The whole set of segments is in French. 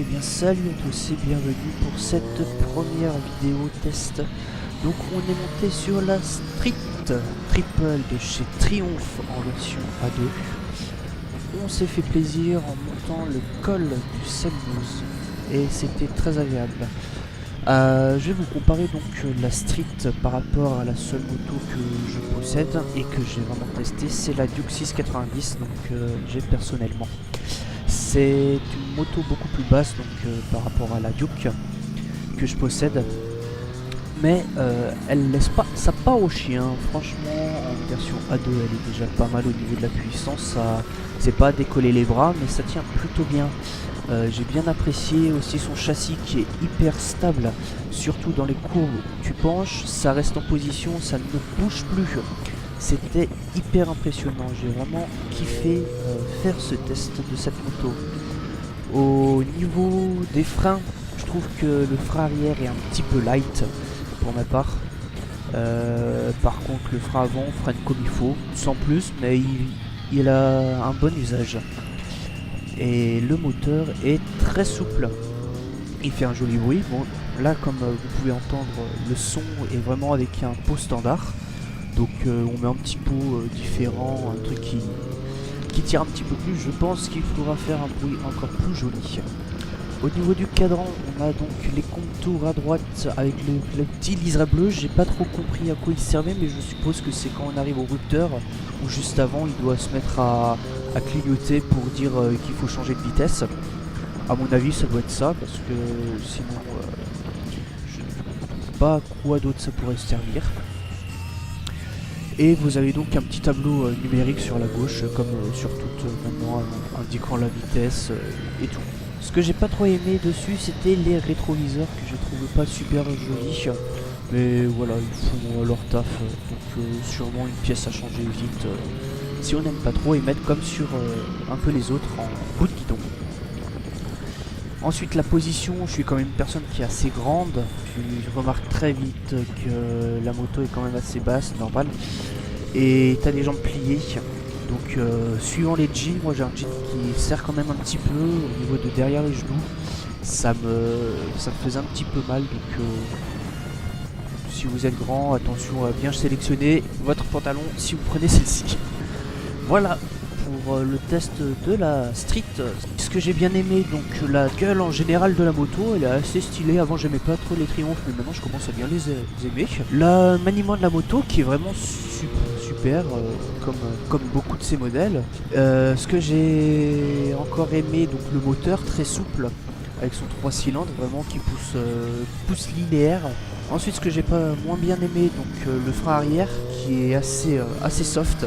Eh bien salut à tous et bienvenue pour cette première vidéo test. Donc on est monté sur la Street Triple de chez Triumph en version A2. On s'est fait plaisir en montant le col du Selmousse et c'était très agréable. Je vais vous comparer donc la Street par rapport à la seule moto que je possède et que j'ai vraiment testé, c'est la Duke 690, donc j'ai personnellement. C'est une moto beaucoup plus basse donc par rapport à la Duke que je possède, mais elle laisse pas ça part au chien. Franchement, en version A2 elle est déjà pas mal au niveau de la puissance, ça c'est pas décoller les bras mais ça tient plutôt bien. J'ai bien apprécié aussi son châssis qui est hyper stable, surtout dans les courbes où tu penches, ça reste en position, ça ne bouge plus. C'était hyper impressionnant, j'ai vraiment kiffé faire ce test de cette moto. Au niveau des freins, je trouve que le frein arrière est un petit peu light pour ma part. Par contre le frein avant freine comme il faut, sans plus, mais il a un bon usage. Et le moteur est très souple, il fait un joli bruit. Bon, là comme vous pouvez entendre, le son est vraiment avec un pot standard, donc on met un petit pot différent, un truc qui tire un petit peu plus. Je pense qu'il faudra faire un bruit encore plus joli. Au niveau du cadran, on a donc les contours à droite avec le petit liseré bleu. J'ai pas trop compris à quoi il servait, mais je suppose que c'est quand on arrive au rupteur, ou juste avant, il doit se mettre à clignoter pour dire qu'il faut changer de vitesse. À mon avis, ça doit être ça, parce que sinon, je ne sais pas à quoi d'autre ça pourrait servir. Et vous avez donc un petit tableau numérique sur la gauche, comme sur toute maintenant, indiquant la vitesse et tout. Ce que j'ai pas trop aimé dessus, c'était les rétroviseurs que je trouve pas super jolis. Mais voilà, ils font leur taf, donc sûrement une pièce à changer vite si on n'aime pas trop, et mettre comme sur un peu les autres en bout de guidon. Ensuite la position, je suis quand même une personne qui est assez grande, je remarque très vite que la moto est quand même assez basse, normal, et t'as les jambes pliées. Donc suivant les jeans, moi j'ai un jean qui serre quand même un petit peu au niveau de derrière les genoux, ça me faisait un petit peu mal, donc si vous êtes grand, attention à bien sélectionner votre pantalon si vous prenez celle-ci. Voilà pour le test de la Street. Ce que j'ai bien aimé, donc la gueule en général de la moto, elle est assez stylée. Avant j'aimais pas trop les Triumph, mais maintenant je commence à bien les aimer. Le maniement de la moto qui est vraiment super, comme beaucoup de ces modèles. Ce que j'ai encore aimé, donc le moteur très souple avec son 3 cylindres vraiment qui pousse linéaire. Ensuite ce que j'ai pas moins bien aimé, donc le frein arrière qui est assez soft.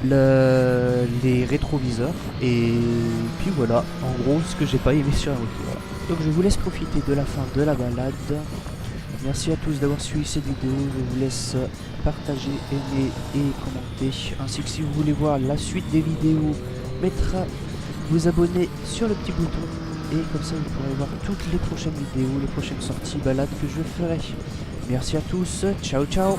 Les rétroviseurs, et puis voilà en gros ce que j'ai pas aimé sur la moto. Voilà. Donc je vous laisse profiter de la fin de la balade. Merci à tous d'avoir suivi cette vidéo, je vous laisse partager, aimer et commenter, ainsi que si vous voulez voir la suite des vidéos, vous abonner sur le petit bouton, et comme ça vous pourrez voir toutes les prochaines vidéos, les prochaines sorties balades que je ferai. Merci à tous, ciao ciao.